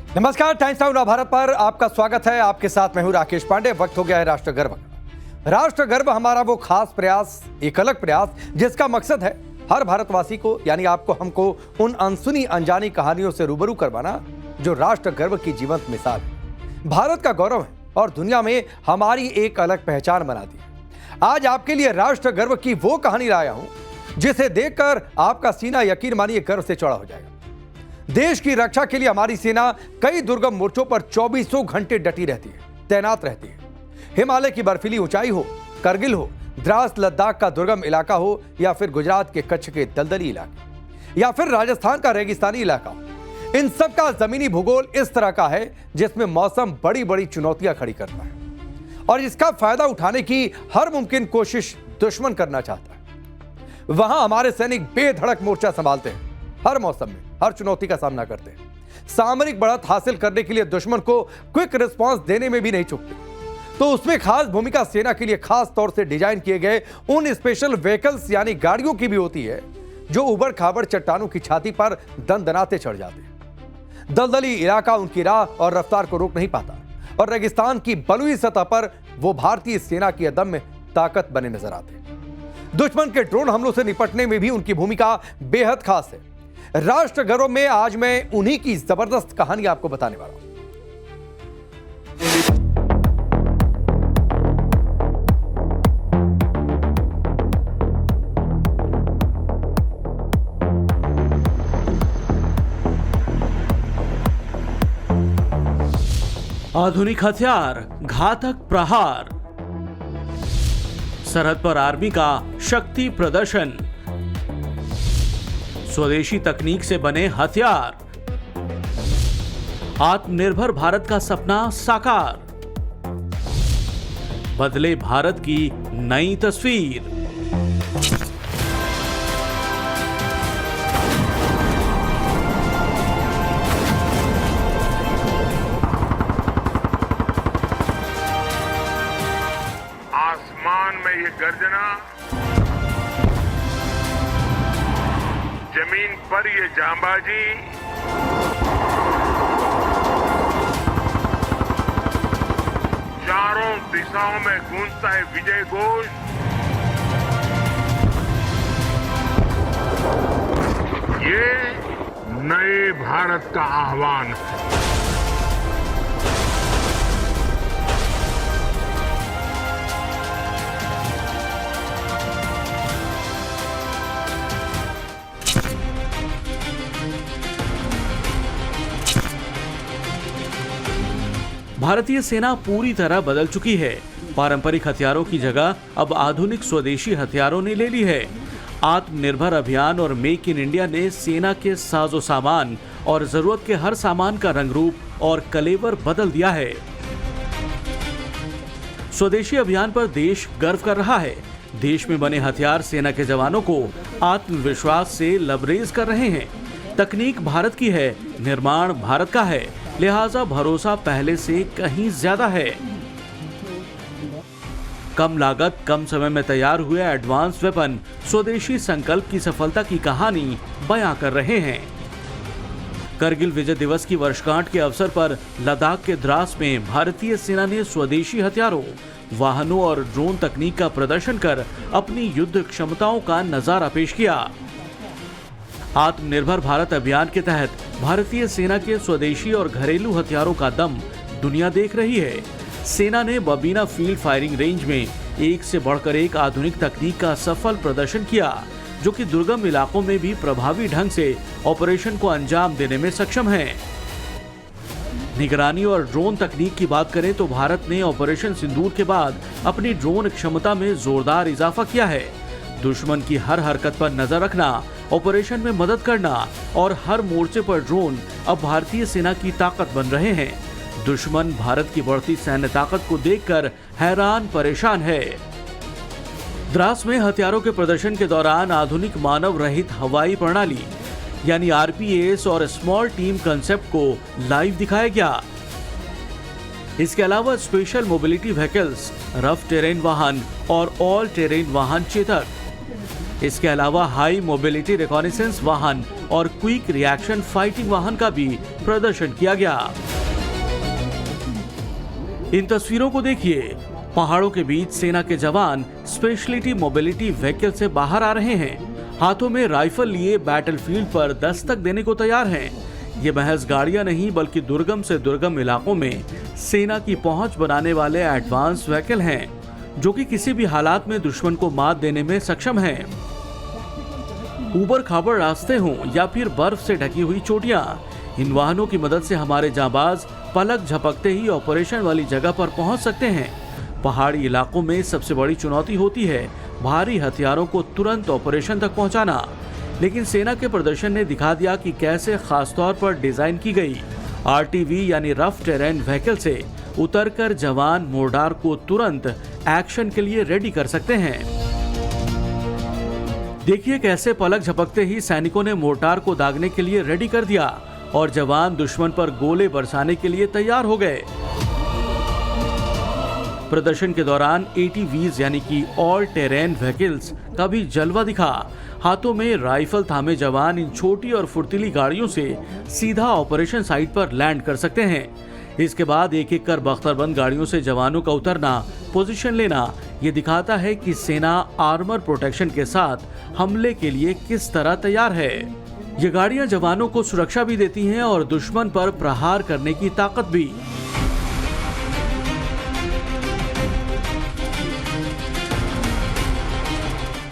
नमस्कार, times now Bharat पर आपका स्वागत है। आपके साथ मैं हूं राकेश पांडे। वक्त हो गया है राष्ट्र गर्व का। राष्ट्र गर्व हमारा वो खास प्रयास, एक अलग प्रयास जिसका मकसद है हर भारतवासी को यानी आपको हमको उन अनसुनी अनजानी कहानियों से रूबरू करवाना जो राष्ट्र गर्व की जीवंत मिसाल है, भारत का गौरव है और दुनिया में हमारी एक अलग पहचान बनाती है। आज आपके लिए राष्ट्र गर्व की वो कहानी लाया हूं जिसे देखकर आपका सीना यकीन मानिए गर्व से चौड़ा हो जाएगा। देश की रक्षा के लिए हमारी सेना कई दुर्गम मोर्चों पर 24 घंटे डटी रहती है, तैनात रहती है। हिमालय की बर्फीली ऊंचाई हो, करगिल हो, द्रास लद्दाख का दुर्गम इलाका हो या फिर गुजरात के कच्छ के दलदली इलाके या फिर राजस्थान का रेगिस्तानी इलाका हो, इन सब का जमीनी भूगोल इस तरह का है जिसमें मौसम बड़ी बड़ी चुनौतियां खड़ी करता है और इसका फायदा उठाने की हर मुमकिन कोशिश दुश्मन करना चाहता है। वहां हमारे सैनिक बेधड़क मोर्चा संभालते हैं, हर मौसम में हर चुनौती का सामना करते हैं। सामरिक बढ़त हासिल करने के लिए दुश्मन को क्विक रिस्पांस देने में भी नहीं चूकते। तो उसमें खास भूमिका सेना के लिए खास तौर से डिजाइन किए गए उन स्पेशल व्हीकल्स यानी गाड़ियों की भी होती है जो उबड़ खाबड़ चट्टानों की छाती पर दनदनाते चढ़ जाते हैं। दलदली इलाका उनकी राह और रफ्तार को रोक नहीं पाता और रेगिस्तान की बलुई सतह पर वो भारतीय सेना की अदम्य ताकत बने नजर आते हैं। दुश्मन के ड्रोन हमलों से निपटने में भी उनकी भूमिका बेहद खास है। राष्ट्र गर्व में आज मैं उन्हीं की जबरदस्त कहानी आपको बताने वाला हूं। आधुनिक हथियार, घातक प्रहार, सरहद पर आर्मी का शक्ति प्रदर्शन, स्वदेशी तकनीक से बने हथियार, आत्मनिर्भर भारत का सपना साकार, बदले भारत की नई तस्वीर। आसमान में ये गर्जना, जमीन पर ये जांबाजी, चारों दिशाओं में गूंजता है विजय घोष। ये नए भारत का आह्वान है। भारतीय सेना पूरी तरह बदल चुकी है। पारंपरिक हथियारों की जगह अब आधुनिक स्वदेशी हथियारों ने ले ली है। आत्मनिर्भर अभियान और मेक इन इंडिया ने सेना के साजो सामान और जरूरत के हर सामान का रंग रूप और कलेवर बदल दिया है। स्वदेशी अभियान पर देश गर्व कर रहा है। देश में बने हथियार सेना के जवानों को आत्मविश्वास से लबरेज कर रहे हैं। तकनीक भारत की है, निर्माण भारत का है, लिहाजा भरोसा पहले से कहीं ज्यादा है। कम लागत, कम समय में तैयार हुए एडवांस वेपन स्वदेशी संकल्प की सफलता की कहानी बयां कर रहे हैं। करगिल विजय दिवस की वर्षगांठ के अवसर पर लद्दाख के द्रास में भारतीय सेना ने स्वदेशी हथियारों, वाहनों और ड्रोन तकनीक का प्रदर्शन कर अपनी युद्ध क्षमताओं का नजारा पेश किया। आत्मनिर्भर भारत अभियान के तहत भारतीय सेना के स्वदेशी और घरेलू हथियारों का दम दुनिया देख रही है। सेना ने बबीना फील्ड फायरिंग रेंज में एक से बढ़कर एक आधुनिक तकनीक का सफल प्रदर्शन किया, जो कि दुर्गम इलाकों में भी प्रभावी ढंग से ऑपरेशन को अंजाम देने में सक्षम है। निगरानी और ड्रोन तकनीक की बात करें तो भारत ने ऑपरेशन सिंदूर के बाद अपनी ड्रोन क्षमता में जोरदार इजाफा किया है। दुश्मन की हर हरकत पर नजर रखना, ऑपरेशन में मदद करना और हर मोर्चे पर ड्रोन अब भारतीय सेना की ताकत बन रहे हैं। दुश्मन भारत की बढ़ती सैन्य ताकत को देखकर हैरान परेशान है। द्रास में हथियारों के प्रदर्शन के दौरान आधुनिक मानव रहित हवाई प्रणाली यानी आरपीएस और स्मॉल टीम कंसेप्ट को लाइव दिखाया गया। इसके अलावा special mobility vehicles, rough terrain वाहन और ऑल टेरेन वाहन चेतक, इसके अलावा हाई मोबिलिटी रिकॉनिसेंस वाहन और क्विक रिएक्शन फाइटिंग वाहन का भी प्रदर्शन किया गया। इन तस्वीरों को देखिए, पहाड़ों के बीच सेना के जवान स्पेशलिटी मोबिलिटी व्हीकल से बाहर आ रहे हैं। हाथों में राइफल लिए बैटलफील्ड पर दस्तक देने को तैयार हैं। ये महज गाड़ियां नहीं बल्कि दुर्गम से दुर्गम इलाकों में सेना की पहुंच बनाने वाले एडवांस व्हीकल हैं, जो कि किसी भी हालात में दुश्मन को मात देने में सक्षम हैं। ऊबड़ खाबड़ रास्ते हों या फिर बर्फ से ढकी हुई चोटियां, इन वाहनों की मदद से हमारे जांबाज पलक झपकते ही ऑपरेशन वाली जगह पर पहुंच सकते हैं। पहाड़ी इलाकों में सबसे बड़ी चुनौती होती है भारी हथियारों को तुरंत ऑपरेशन तक पहुंचाना, लेकिन सेना के प्रदर्शन ने दिखा दिया कि कैसे खासतौर पर डिजाइन की गई आरटीवी यानी रफ टेरेन व्हीकल से उतरकर जवान मोर्टार को तुरंत एक्शन के लिए रेडी कर सकते हैं। देखिए कैसे पलक झपकते ही सैनिकों ने मोर्टार को दागने के लिए रेडी कर दिया और जवान दुश्मन पर गोले बरसाने के लिए तैयार हो गए। प्रदर्शन के दौरान एटीवीज यानी कि ऑल टेरेन व्हीकल्स का भी जलवा दिखा। हाथों में राइफल थामे जवान इन छोटी और फुर्तीली गाड़ियों से सीधा ऑपरेशन साइट पर लैंड कर सकते हैं। इसके बाद एक एक कर बख्तरबंद गाड़ियों से जवानों का उतरना, पोजीशन लेना, ये दिखाता है कि सेना आर्मर प्रोटेक्शन के साथ हमले के लिए किस तरह तैयार है। ये गाड़ियां जवानों को सुरक्षा भी देती हैं और दुश्मन पर प्रहार करने की ताकत भी।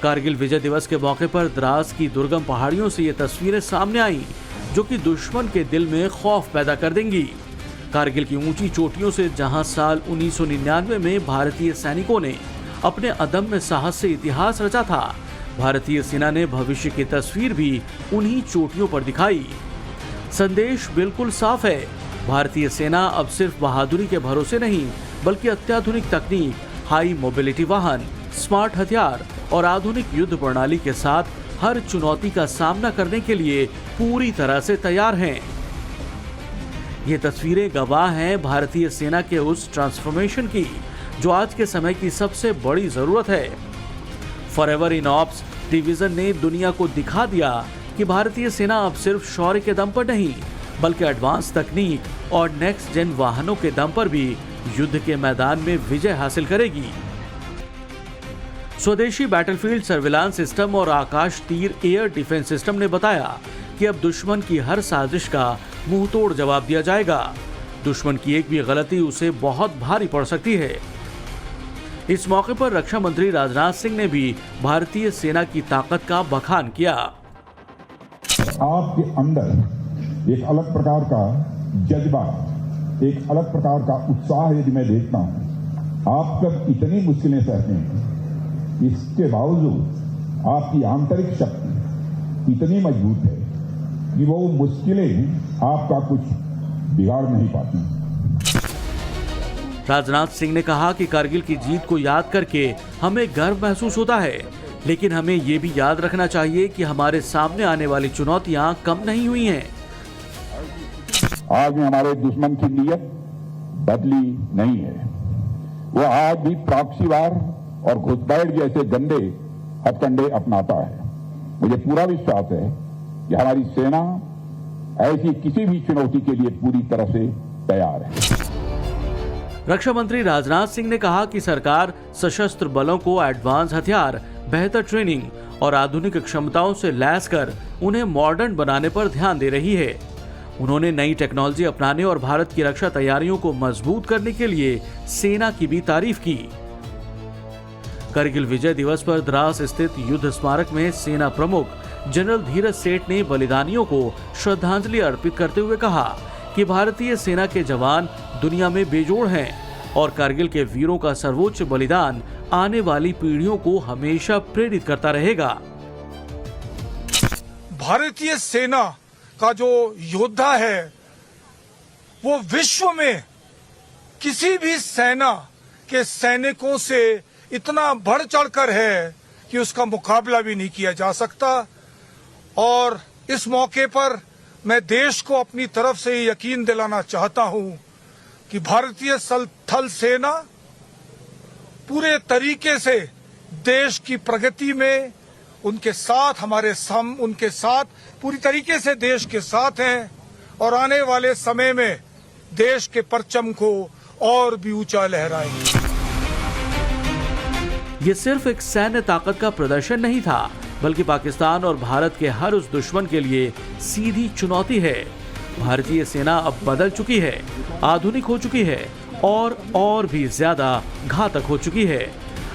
कारगिल विजय दिवस के मौके पर द्रास की दुर्गम पहाड़ियों से ये तस्वीरें सामने आई, जो कि दुश्मन के दिल में खौफ पैदा कर देंगी। कारगिल की ऊंची चोटियों से जहां साल 1999 में भारतीय सैनिकों ने अपने अदम्य साहस से इतिहास रचा था, भारतीय सेना ने भविष्य की तस्वीर भी उन्हीं चोटियों पर दिखाई। संदेश बिल्कुल साफ है, भारतीय सेना अब सिर्फ बहादुरी के भरोसे नहीं बल्कि अत्याधुनिक तकनीक, हाई मोबिलिटी वाहन, स्मार्ट हथियार और आधुनिक युद्ध प्रणाली के साथ हर चुनौती का सामना करने के लिए पूरी तरह से तैयार हैं। ये तस्वीरें गवाह हैं भारतीय सेना के उस ट्रांसफॉर्मेशन की जो आज के समय की सबसे बड़ी जरूरत है। फॉरएवर इन ऑप्स डिवीजन ने दुनिया को दिखा दिया कि भारतीय सेना अब सिर्फ शौर्य के दम पर नहीं बल्कि एडवांस तकनीक और नेक्स्ट जेन वाहनों के दम पर भी युद्ध के मैदान में विजय हासिल करेगी। स्वदेशी बैटलफील्ड सर्विलांस सिस्टम और आकाश तीर एयर डिफेंस सिस्टम ने बताया कि अब दुश्मन की हर साजिश का मुंहतोड़ जवाब दिया जाएगा। दुश्मन की एक भी गलती उसे बहुत भारी पड़ सकती है। इस मौके पर रक्षा मंत्री राजनाथ सिंह ने भी भारतीय सेना की ताकत का बखान किया। आपके अंदर एक अलग प्रकार का जज्बा, एक अलग प्रकार का उत्साह यदि मैं देखता हूं, आप जब इतनी मुश्किलें सहते हैं, इसके बावजूद आपकी आंतरिक शक्ति इतनी मजबूत है कि वो मुश्किलें आपका कुछ बिगाड़ नहीं पाती। राजनाथ सिंह ने कहा कि कारगिल की जीत को याद करके हमें गर्व महसूस होता है, लेकिन हमें ये भी याद रखना चाहिए कि हमारे सामने आने वाली चुनौतियां कम नहीं हुई हैं। आज भी हमारे दुश्मन की नीयत बदली नहीं है। वो आज भी प्रॉक्सी वार और घुसपैठ जैसे गंदे हथकंडे अपनाता है। मुझे पूरा विश्वास है कि हमारी सेना ऐसी किसी भी चुनौती के लिए पूरी तरह से तैयार है। रक्षा मंत्री राजनाथ सिंह ने कहा कि सरकार सशस्त्र बलों को एडवांस हथियार, बेहतर ट्रेनिंग और आधुनिक क्षमताओं से लैस कर उन्हें मॉडर्न बनाने पर ध्यान दे रही है। उन्होंने नई टेक्नोलॉजी अपनाने और भारत की रक्षा तैयारियों को मजबूत करने के लिए सेना की भी तारीफ की। कारगिल विजय दिवस पर द्रास स्थित युद्ध स्मारक में सेना प्रमुख जनरल धीरज सेठ ने बलिदानियों को श्रद्धांजलि अर्पित करते हुए कहा कि भारतीय सेना के जवान दुनिया में बेजोड़ हैं और कारगिल के वीरों का सर्वोच्च बलिदान आने वाली पीढ़ियों को हमेशा प्रेरित करता रहेगा। भारतीय सेना का जो योद्धा है वो विश्व में किसी भी सेना के सैनिकों से इतना बढ़ चढ़कर है कि उसका मुकाबला भी नहीं किया जा सकता। और इस मौके पर मैं देश को अपनी तरफ से यकीन दिलाना चाहता हूं कि भारतीय थल सेना पूरे तरीके से देश की प्रगति में उनके साथ हम उनके साथ पूरी तरीके से देश के साथ हैं और आने वाले समय में देश के परचम को और भी ऊंचा लहराएंगे। ये सिर्फ एक सैन्य ताकत का प्रदर्शन नहीं था, बल्कि पाकिस्तान और भारत के हर उस दुश्मन के लिए सीधी चुनौती है। भारतीय सेना अब बदल चुकी है, आधुनिक हो चुकी है और भी ज्यादा घातक हो चुकी है।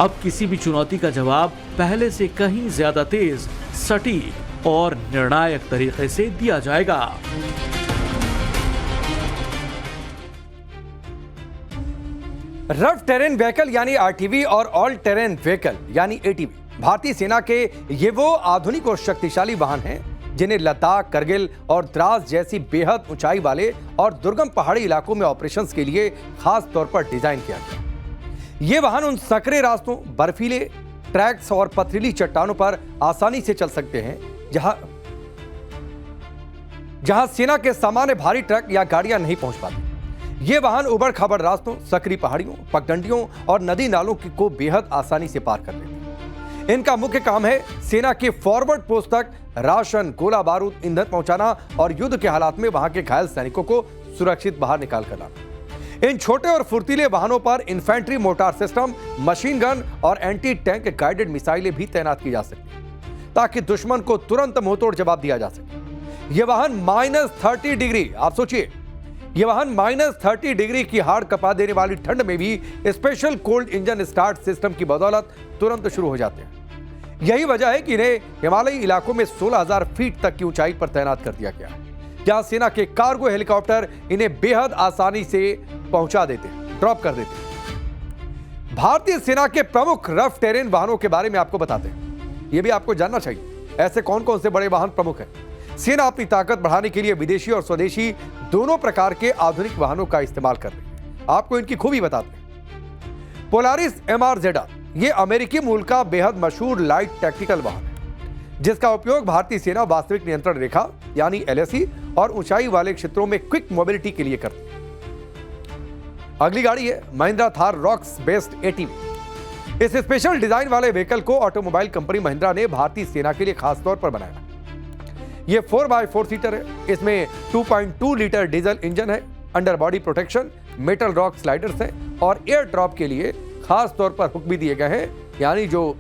अब किसी भी चुनौती का जवाब पहले से कहीं ज्यादा तेज, सटीक और निर्णायक तरीके से दिया जाएगा। रफ टेरेन व्हीकल यानी आरटीवी और ऑल टेरेन व्हीकल यानी एटीवी भारतीय सेना के ये वो आधुनिक और शक्तिशाली वाहन हैं जिन्हें लद्दाख, करगिल और द्रास जैसी बेहद ऊंचाई वाले और दुर्गम पहाड़ी इलाकों में ऑपरेशंस के लिए खास तौर पर डिजाइन किया गया। ये वाहन उन सकरे रास्तों, बर्फीले ट्रैक्स और पथरीली चट्टानों पर आसानी से चल सकते हैं जहां सेना के सामान्य भारी ट्रक या गाड़ियां नहीं पहुंच पाती। ये वाहन उबड़ खाबड़ रास्तों, सकरी पहाड़ियों, पगडंडियों और नदी नालों को बेहद आसानी से पार कर लेते हैं। इनका मुख्य काम है सेना के फॉरवर्ड पोस्ट तक राशन, गोला बारूद, ईंधन पहुंचाना और युद्ध के हालात में वहां के घायल सैनिकों को सुरक्षित बाहर निकाल कर लाना। इन छोटे और फुर्तीले वाहनों पर infantry motor system, machine gun और एंटी टैंक गाइडेड मिसाइलें भी तैनात की जा सकती ताकि दुश्मन को तुरंत मुंहतोड़ जवाब दिया जा सके। यह वाहन -30 डिग्री, आप सोचिए, यह वाहन -30 डिग्री की हाड़ कपा देने वाली ठंड में भी special cold engine start system की बदौलत तुरंत शुरू हो जाते हैं। यही वजह है कि इन्हें हिमालयी इलाकों में 16,000 फीट तक की ऊंचाई पर तैनात कर दिया गया है, जहां सेना के कार्गो हेलीकॉप्टर इन्हें बेहद आसानी से पहुंचा देते हैं, ड्रॉप कर देते हैं। भारतीय सेना के प्रमुख रफ टेरेन वाहनों के बारे में आपको बताते हैं। यह भी आपको जानना चाहिए ऐसे कौन कौन से बड़े वाहन प्रमुख हैं। सेना अपनी ताकत बढ़ाने के लिए विदेशी और स्वदेशी दोनों प्रकार के आधुनिक वाहनों का इस्तेमाल कर रही है। आपको इनकी खूबी बताते हैं। पोलारिस MRZR ये अमेरिकी मूल का बेहद मशहूर लाइट टैक्टिकल वाहन है, जिसका उपयोग भारतीय सेना वास्तविक नियंत्रण रेखा यानी LAC और ऊंचाई वाले क्षेत्रों में क्विक मोबिलिटी के लिए करती है। अगली गाड़ी है Mahindra Thar rocks based ATV। इस स्पेशल डिजाइन वाले व्हीकल को ऑटोमोबाइल कंपनी महिंद्रा ने भारतीय सेना के लिए खास तौर पर बनाया। यह 4x4 सीटर है। इसमें 2.2 लीटर डीजल इंजन है, under body protection, metal rock sliders हैं और एयर ड्रॉप के लिए खास तौर पर हुक भी दिए गए हैं, यानी जो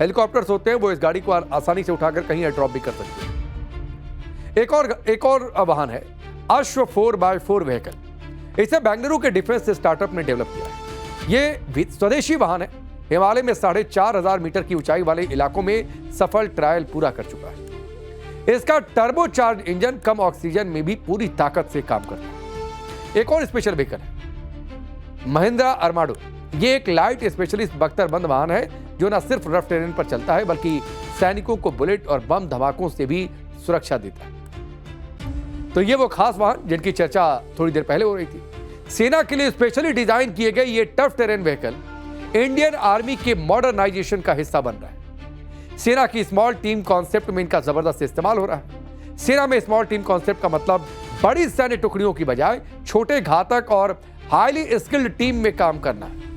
हेलीकॉप्टर्स होते हैं वो इस गाड़ी को आसानी से उठाकर कहीं एयर ड्रॉप भी कर सकते हैं। एक और वाहन है अश्व 4x4 व्हीकल। इसे बेंगलुरु के डिफेंस स्टार्टअप ने डेवलप किया है। ये स्वदेशी वाहन है। हिमालय में 4,500 मीटर की ऊंचाई वाले इलाकों में सफल ट्रायल पूरा कर चुका है। इसका टर्बोचार्ज इंजन कम ऑक्सीजन में भी पूरी ताकत से काम करता है। एक और स्पेशल व्हीकल है महिंद्रा अर्माडो। ये एक लाइट स्पेशलिस्ट बख्तरबंद वाहन है जो न सिर्फ रफ टेरेन पर चलता है बल्कि सैनिकों को बुलेट और बम धमाकों से भी सुरक्षा देता है। तो ये वो खास वाहन जिनकी चर्चा थोड़ी देर पहले हो रही थी। सेना के लिए स्पेशली डिजाइन किए गए ये tough terrain vehicle Indian army के मॉडर्नाइजेशन का हिस्सा बन रहा है। सेना की स्मॉल टीम कॉन्सेप्ट में इनका जबरदस्त इस्तेमाल हो रहा है। सेना में स्मॉल टीम कॉन्सेप्ट का मतलब बड़ी सैन्य टुकड़ियों की बजाय छोटे, घातक और हाईली स्किल्ड टीम में काम करना है।